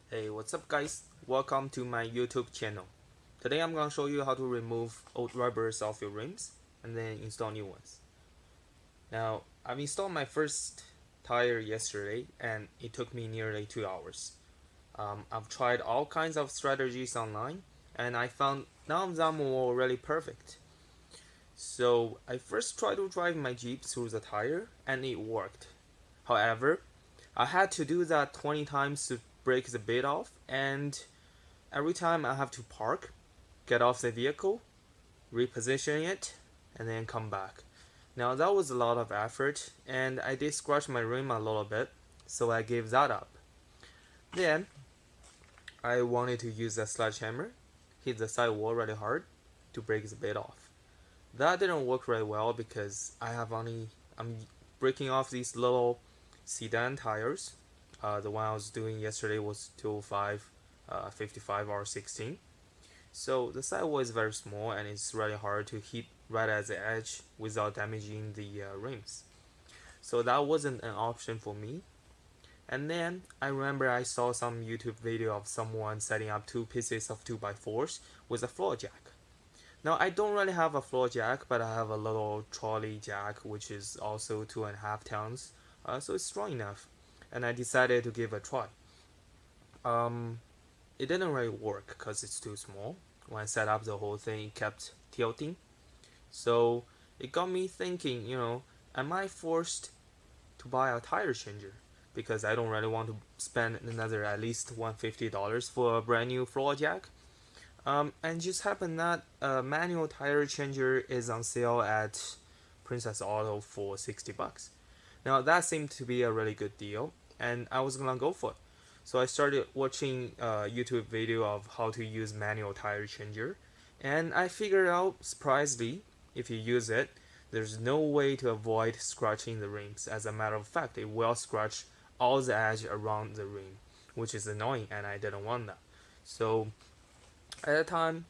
Hey, what's up guys? Welcome to my YouTube channel. Today I'm gonna show you how to remove old rubbers off your rims and then install new ones. Now, I've installed my first tire yesterday and it took me nearly 2 hours. I've tried all kinds of strategies online and I found none of them were really perfect. So I first tried to drive my Jeep through the tire and it worked. However, I had to do that 20 times to break the bit off, and every time I have to park, get off the vehicle, reposition it, and then come back. Now that was a lot of effort, and I did scratch my rim a little bit, so I gave that up. Then I wanted to use a sledgehammer, hit the sidewall really hard to break the bit off. That didn't work really well because I'm breaking off these little sedan tires. The one I was doing yesterday was 205, 55 or 16. So the sidewall is very small and it's really hard to hit right at the edge without damaging the rims. So that wasn't an option for me. And then I remember I saw some YouTube video of someone setting up two pieces of 2x4s with a floor jack. Now I don't really have a floor jack, but I have a little trolley jack which is also 2.5 tons, so it's strong enough. And I decided to give it a try. Um, it didn't really work because it's too small. When I set up the whole thing, it kept tilting. So it got me thinking, am I forced to buy a tire changer? Because I don't really want to spend another at least $150 for a brand new floor jack. And just happened that a manual tire changer is on sale at Princess Auto for 60 bucks. Now that seemed to be a really good deal, and I was gonna go for it. So I started watching a YouTube video of how to use manual tire changer, and I figured out surprisingly, if you use it, there's no way to avoid scratching the rims. As a matter of fact, it will scratch all the edge around the rim, which is annoying, and I didn't want that. So at the time,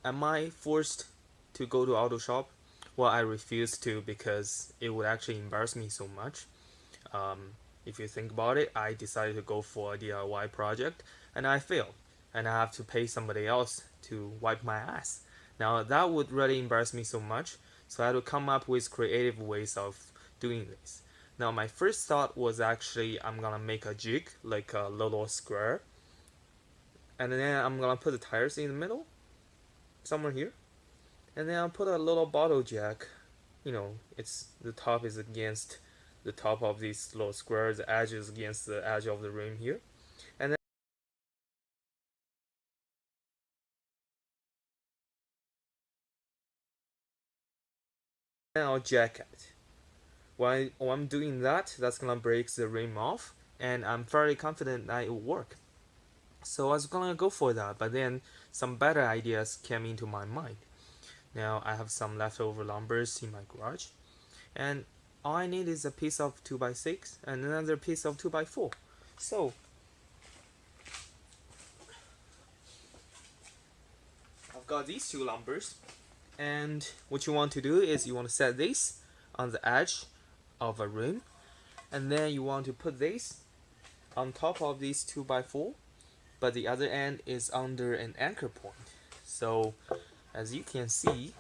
am I forced to go to auto shop? Well, I refused to because it would actually embarrass me so much. Um, if you think about it, I decided to go for a DIY project and I failed, and I have to pay somebody else to wipe my ass. Now that would really embarrass me so much, so I had to come up with creative ways of doing this. Now my first thought was actually I'm gonna make a jig, like a little square, and then I'm gonna put the tires in the middle, somewhere here, and then I'll put a little bottle jack. It's the top is against the top of this little square, the edge is against the edge of the rim here, and then I'll jack it. When I'm doing that, that's gonna break the rim off, and I'm fairly confident that it will work. So I was gonna go for that, but then some better ideas came into my mind. Now I have some leftover lumbers in my garage, and all I need is a piece of 2x6 and another piece of 2x4. So I've got these two lumbers, and what you want to do is you want to set this on the edge of a rim, and then you want to put this on top of these 2x4, but the other end is under an anchor point. So as you can see,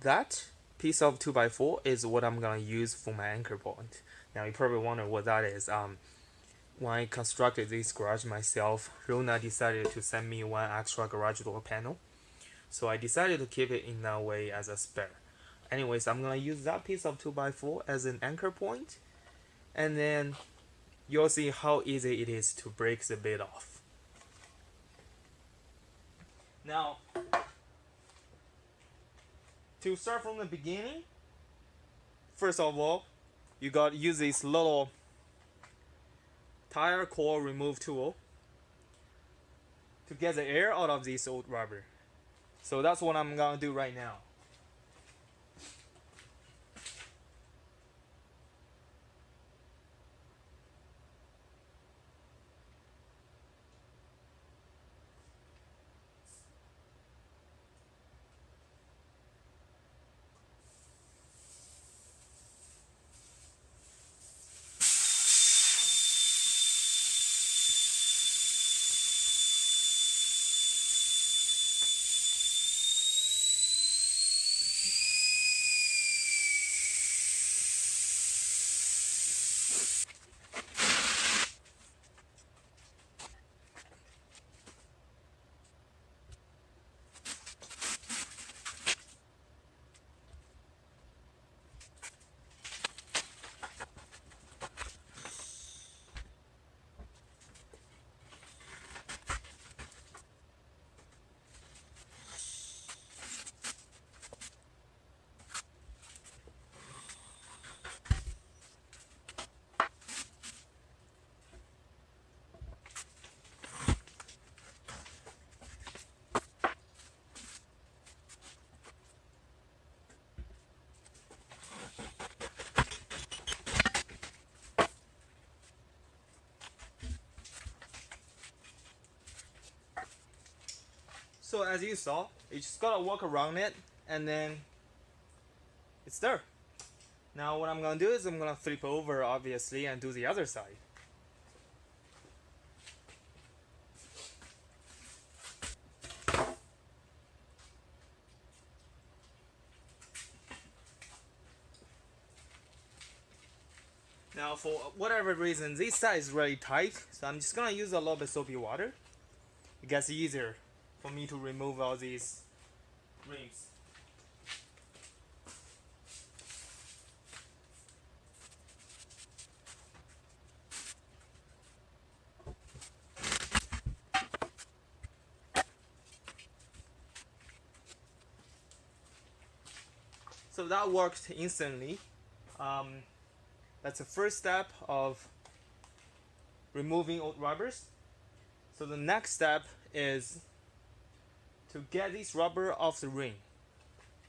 that piece of 2x4 is what I'm gonna use for my anchor point. Now you probably wonder what that is. When I constructed this garage myself, Rona decided to send me one extra garage door panel, so I decided to keep it in that way as a spare. Anyways, I'm gonna use that piece of 2x4 as an anchor point, and then you'll see how easy it is to break the bit off. Now, to start from the beginning, first of all, you got to use this little tire core remove tool to get the air out of this old rubber. So that's what I'm gonna do right now. So as you saw, you just gotta walk around it and then it's there. Now what I'm gonna do is I'm gonna flip over obviously and do the other side. Now for whatever reason this side is really tight, so I'm just gonna use a little bit soapy water. It gets easier for me to remove all these rings. So that worked instantly. That's the first step of removing old rubbers. So the next step is to get this rubber off the ring.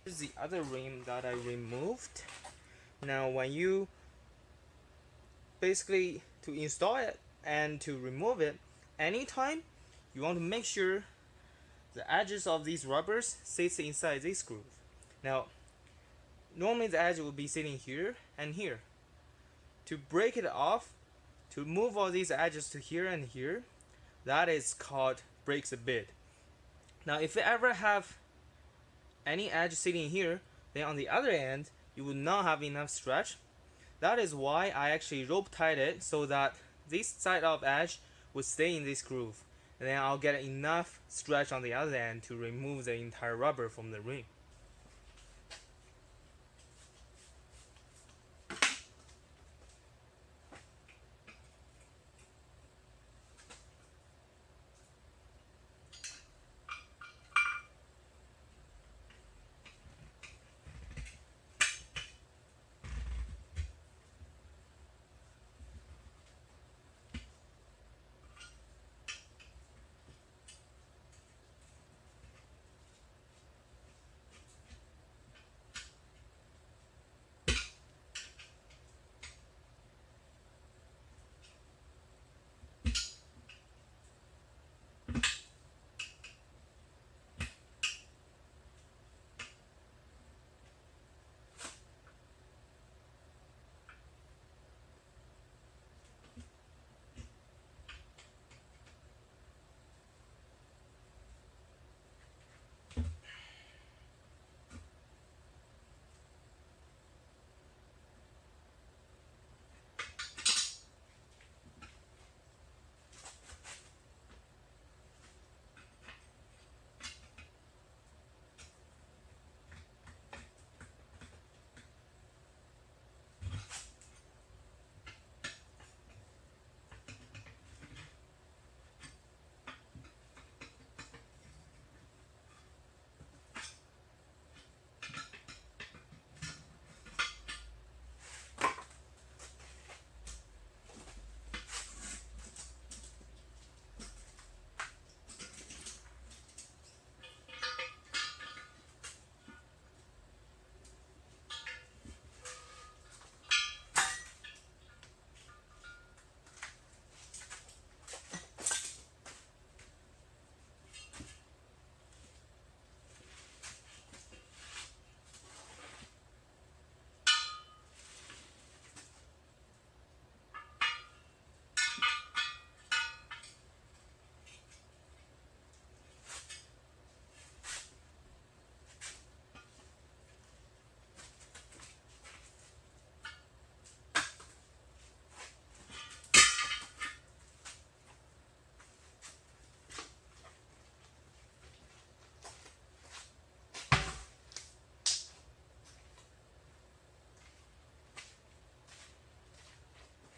Here's the other ring that I removed. Now when you basically to install it and to remove it, anytime you want to make sure the edges of these rubbers sits inside this groove. Now normally the edge will be sitting here and here. To break it off, to move all these edges to here and here, that is called breaks a bit. Now if you ever have any edge sitting here, then on the other end you will not have enough stretch. That is why I actually rope tied it so that this side of edge would stay in this groove, and then I'll get enough stretch on the other end to remove the entire rubber from the ring.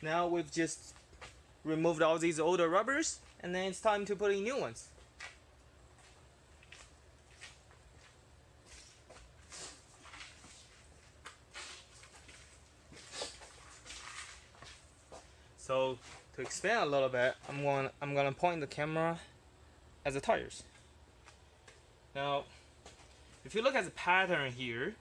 Now we've just removed all these older rubbers, and then it's time to put in new ones. So to expand a little bit, I'm gonna point the camera at the tires. Now, if you look at the pattern here,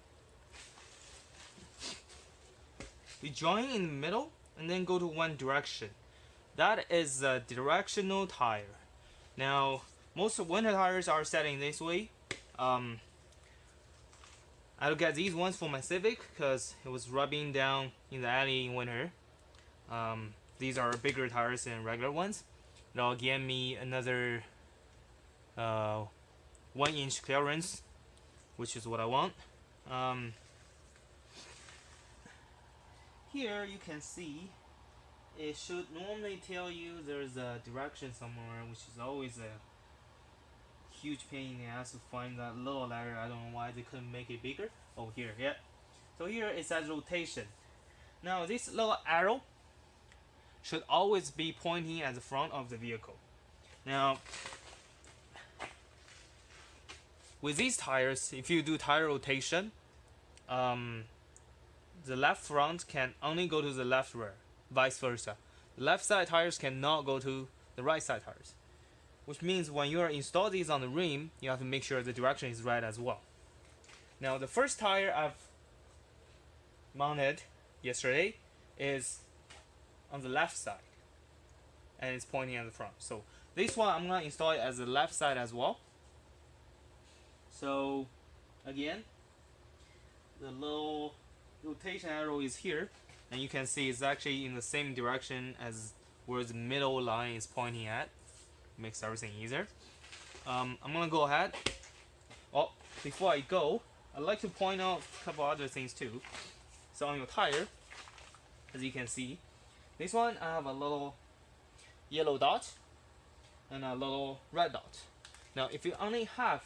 we join in the middle and then go to one direction. That is a directional tire. Now, most winter tires are set in this way. I look at these ones for my Civic because it was rubbing down in the alley in winter. These are bigger tires than regular ones. They'll give me another 1-inch clearance, which is what I want. Here you can see it should normally tell you there's a direction somewhere, which is always a huge pain in the ass to find that little letter. I don't know why they couldn't make it bigger. Oh, here, yeah. So here it says rotation. Now this little arrow should always be pointing at the front of the vehicle. Now, with these tires, if you do tire rotation, the left front can only go to the left rear, vice versa. The left side tires cannot go to the right side tires, which means when you install these on the rim, you have to make sure the direction is right as well. Now, the first tire I've mounted yesterday is on the left side, and it's pointing at the front. So this one I'm gonna install it as the left side as well. So again, the little rotation arrow is here, and you can see it's actually in the same direction as where the middle line is pointing at. Makes everything easier. I'm gonna go ahead. Oh, before I go, I'd like to point out a couple other things too. So on your tire, as you can see, this one I have a little yellow dot and a little red dot. Now if you only have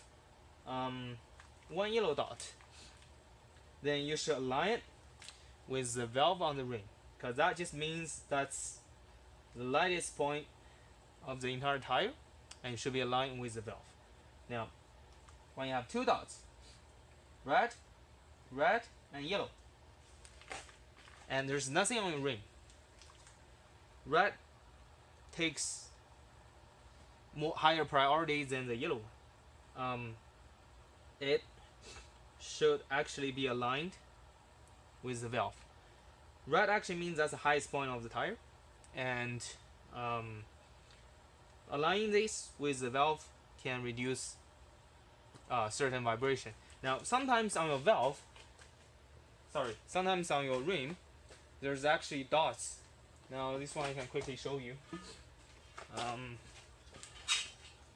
one yellow dot, then you should align it with the valve on the rim, because that just means that's the lightest point of the entire tire, and it should be aligned with the valve. Now when you have two dots, red, red, and yellow, and there's nothing on the rim, red takes higher priority than the yellow. It should actually be aligned with the valve. Red actually means that's the highest point of the tire, and aligning this with the valve can reduce certain vibration. Now sometimes on your rim, there's actually dots. Now this one I can quickly show you.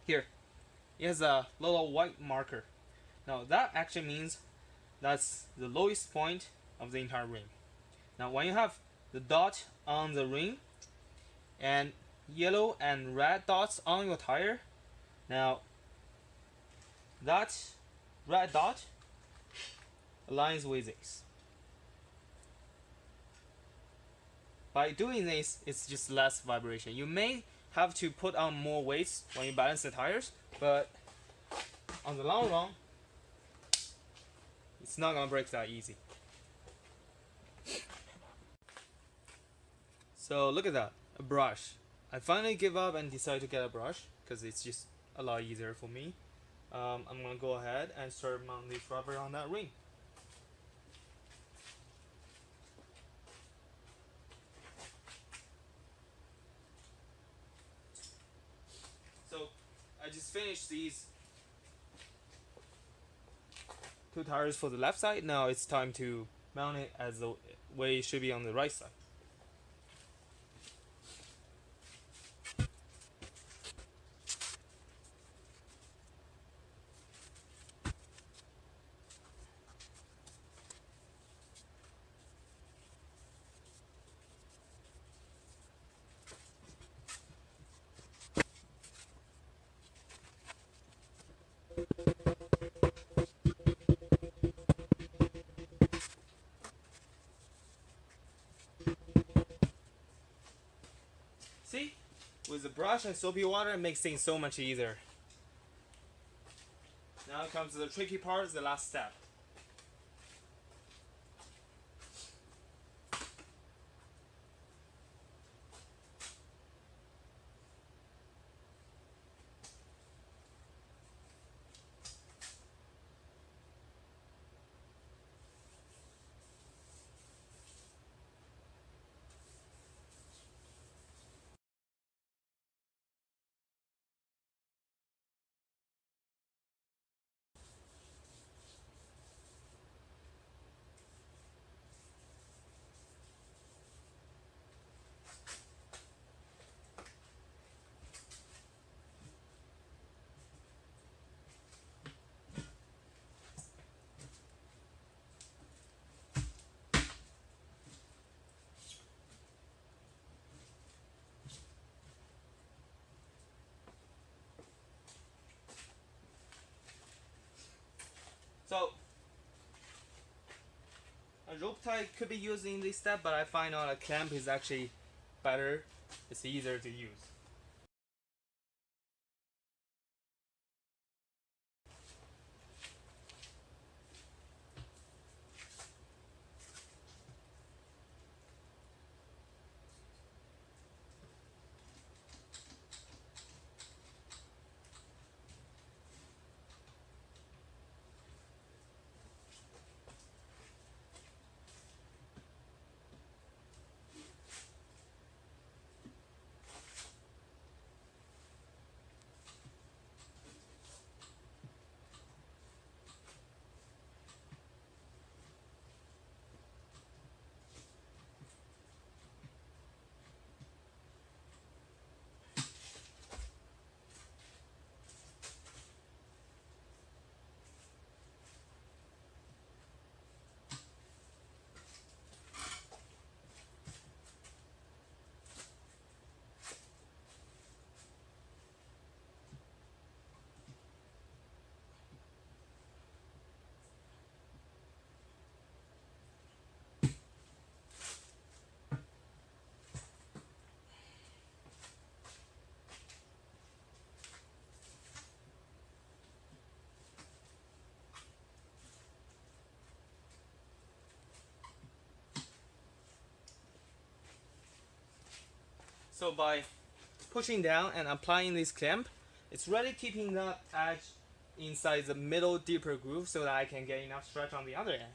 Here, it has a little white marker. Now that actually means that's the lowest point of the entire rim. Now when you have the dot on the rim and yellow and red dots on your tire, now that red dot aligns with this. By doing this, it's just less vibration. You may have to put on more weights when you balance the tires, but on the long run, it's not gonna break that easy. So look at that, a brush. I finally give up and decide to get a brush because it's just a lot easier for me. I'm gonna go ahead and start mounting this rubber on that ring. So I just finished these two tires for the left side. Now it's time to mount it as the way it should be on the right side. with the brush and soapy water, it makes things so much easier. Now comes the tricky part, the last step. So a rope tie could be used in this step, but I find out a clamp is actually better. It's easier to use. So by pushing down and applying this clamp, it's really keeping that edge inside the middle deeper groove so that I can get enough stretch on the other end.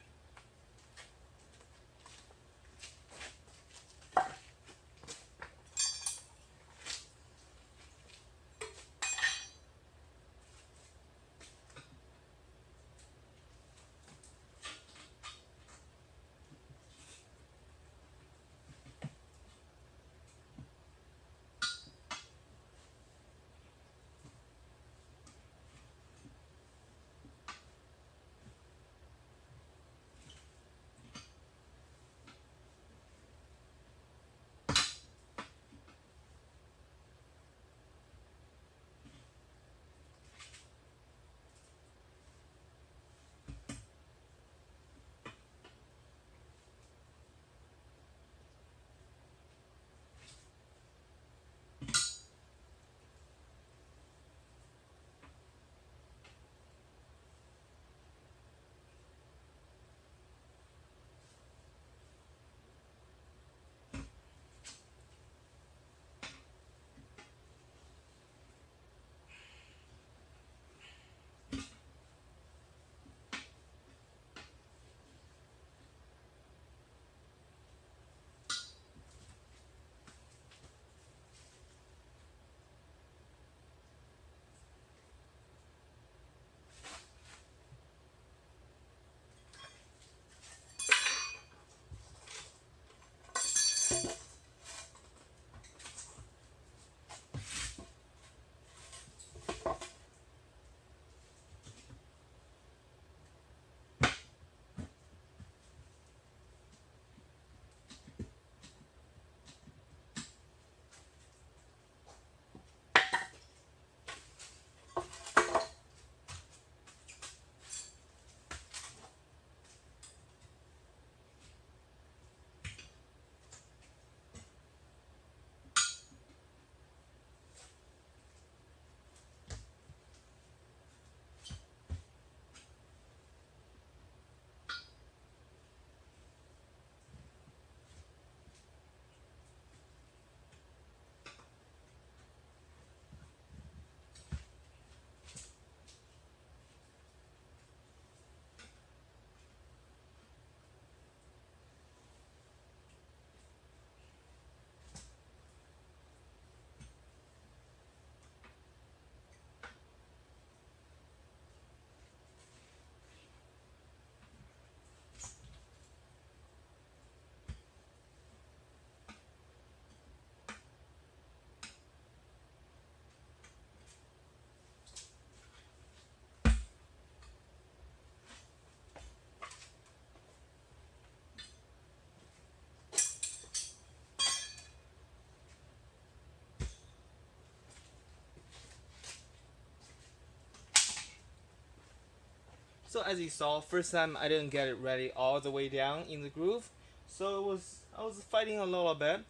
So as you saw, first time I didn't get it ready all the way down in the groove, so I was fighting a little bit.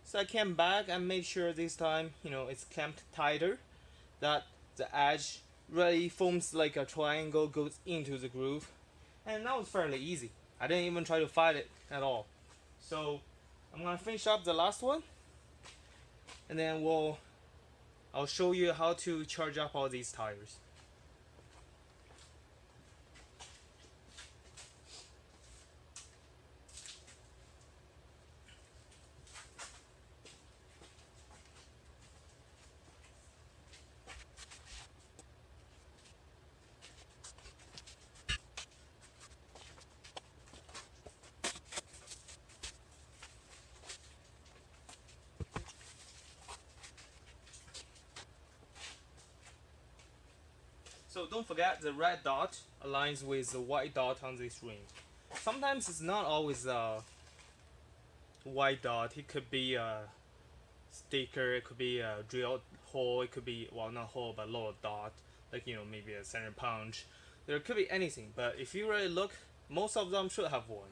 So I came back and made sure this time, it's clamped tighter, that the edge really forms like a triangle, goes into the groove, and that was fairly easy. I didn't even try to fight it at all. So I'm gonna finish up the last one, and then I'll show you how to charge up all these tires. So don't forget the red dot aligns with the white dot on this ring. Sometimes it's not always a white dot, it could be a sticker, it could be a drill hole, it could be, well, not hole but little dot, like maybe a center punch. There could be anything, but if you really look, most of them should have one.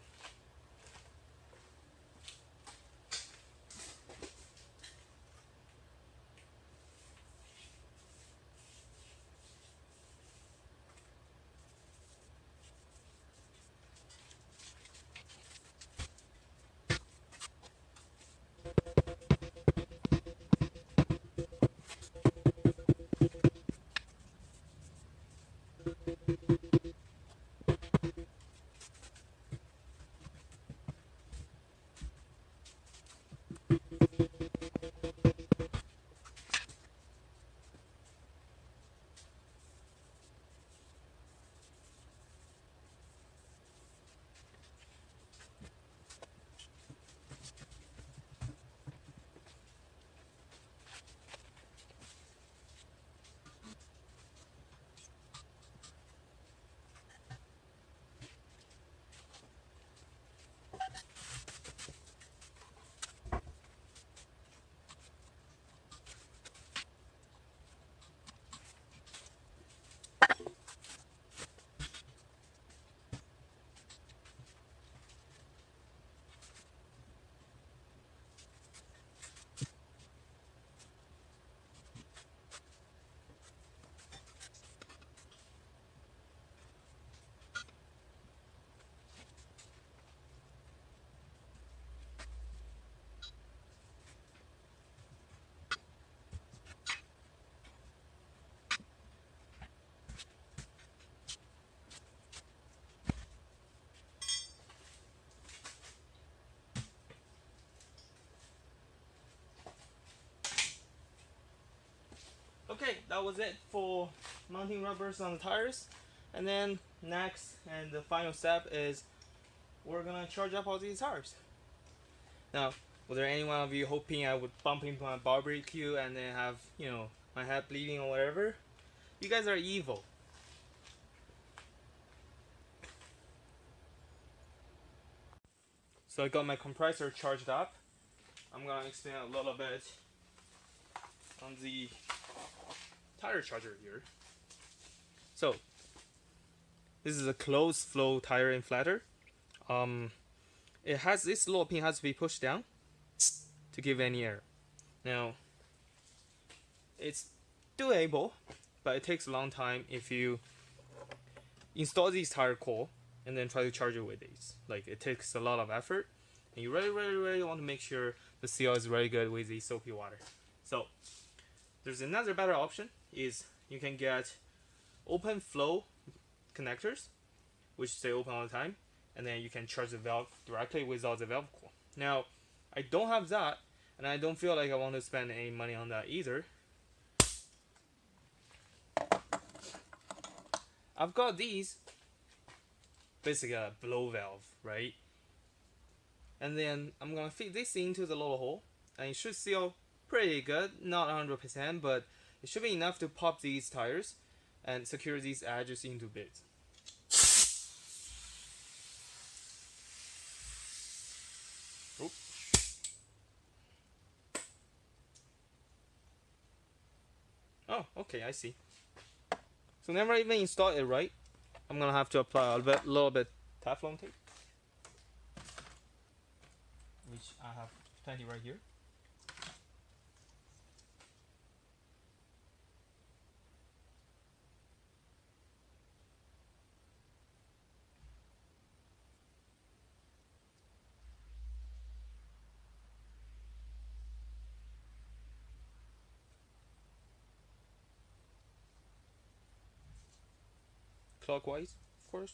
Okay, that was it for mounting rubbers on the tires. And then next and the final step is we're gonna charge up all these tires. Now, was there any one of you hoping I would bump into my barbecue and then have, my head bleeding or whatever? You guys are evil. So I got my compressor charged up. I'm gonna explain a little bit on the tire charger here. So this is a closed flow tire inflator. It has this little pin has to be pushed down to give any air. Now it's doable, but it takes a long time if you install these tire coil and then try to charge it with these. Like, it takes a lot of effort, and you really want to make sure the seal is really good with the soapy water. So there's another better option, is you can get open flow connectors, which stay open all the time, and then you can charge the valve directly without the valve coil. Now, I don't have that, and I don't feel like I want to spend any money on that either. I've got these, basically a blow valve, right? And then I'm gonna feed this into the little hole, and it should seal pretty good, not 100%, but it should be enough to pop these tires and secure these edges into bits. Oop. Oh, okay, I see. So never even installed it right. I'm gonna have to apply a little bit Teflon tape, which I have plenty right here. Clockwise, of course.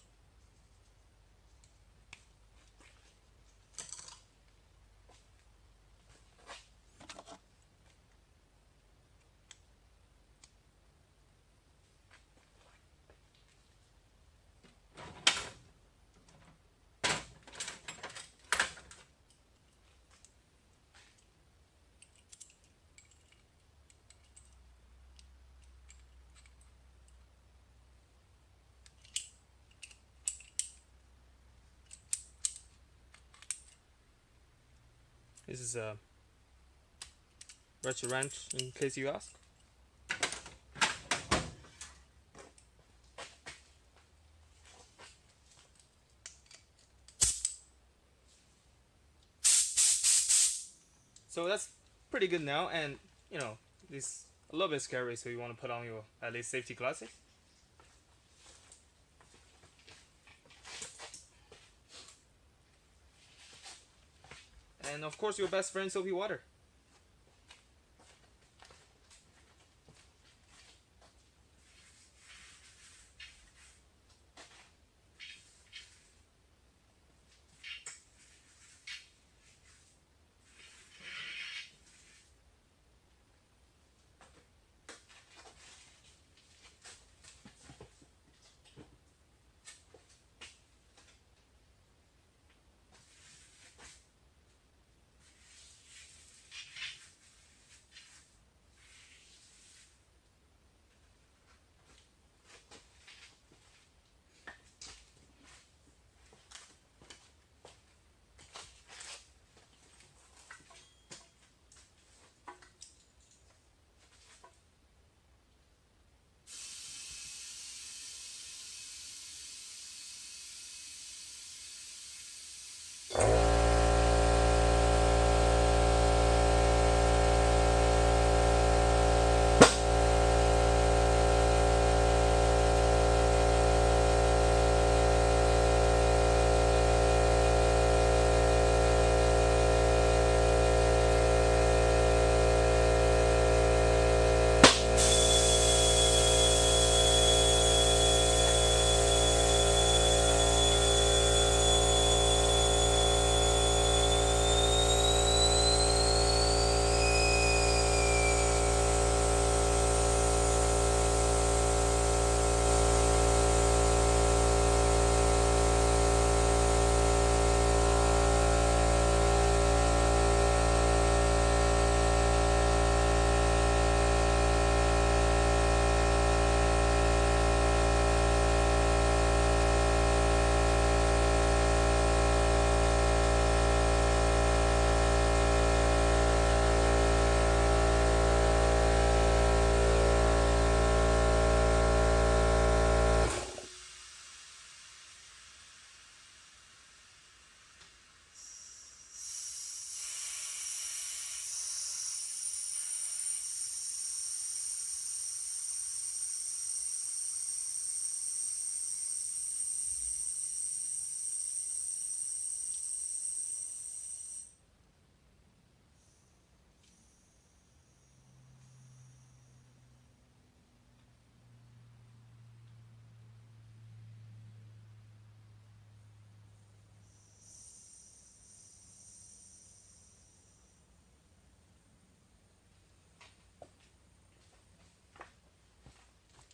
This is a retro wrench in case you ask. So that's pretty good now, and you know, this a little bit scary, so you want to put on your at least safety glasses. And of course your best friend soapy water.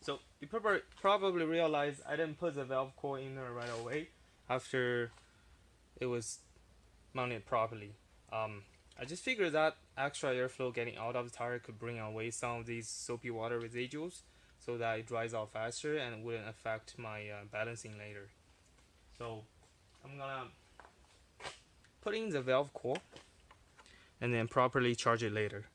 So you probably realize I didn't put the valve coil in there right away after it was mounted properly. I just figured that extra airflow getting out of the tire could bring away some of these soapy water residuals so that it dries out faster and wouldn't affect my balancing later. So I'm gonna put in the valve coil and then properly charge it later.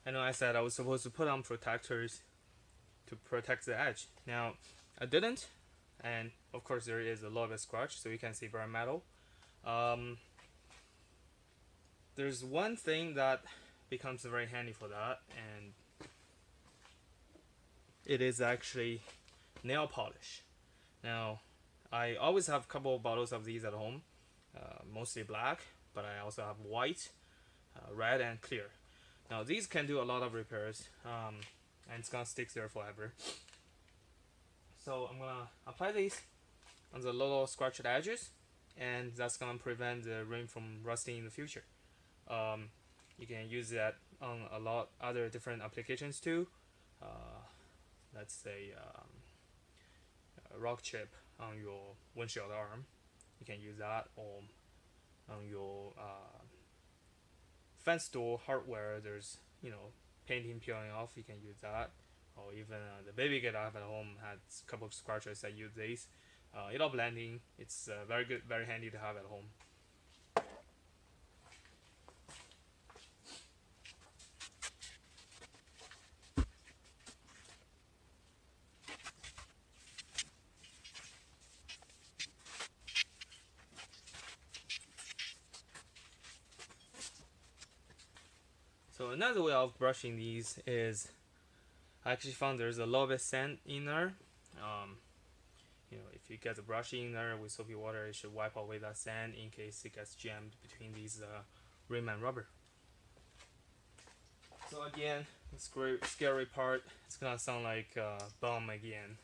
I know I said I was supposed to put on protectors to protect the edge. Now, I didn't, and of course there is a little bit scratch, so you can see bare metal. Um, there's one thing that becomes very handy for that, and it is actually nail polish. Now, I always have a couple of bottles of these at home, mostly black, but I also have white, red, and clear. Now, these can do a lot of repairs, and it's gonna stick there forever. So I'm gonna apply these on the little scratched edges, and that's gonna prevent the rim from rusting in the future. Um, you can use that on a lot other different applications too. Uh, let's say a rock chip on your windshield arm, you can use that, or on your fence door hardware. There's painting peeling off. You can use that, or even the baby kit I have at home has a couple of scratches that use these. It all blending. It's very good, very handy to have at home. So another way of brushing these is I actually found there's a little bit sand in there. Um, if you get the brush in there with soapy water, it should wipe away that sand in case it gets jammed between these rim and rubber. So again, the scary part, it's gonna sound like bum again.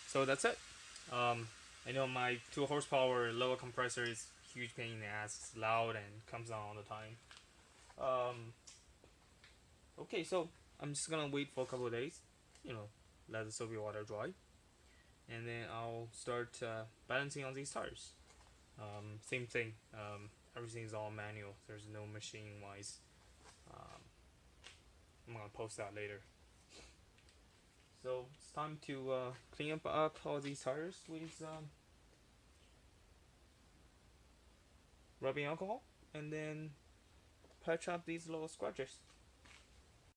So that's it. I know my 2 horsepower lower compressor is huge pain in the ass. It's loud and comes on all the time. Okay, so I'm just gonna wait for a couple of days. Let the soapy water dry, and then I'll start balancing on these tires. same thing. Everything is all manual. There's no machine wise. Um, I'm gonna post that later. So it's time to clean up all these tires with rubbing alcohol, and then patch up these little scratches.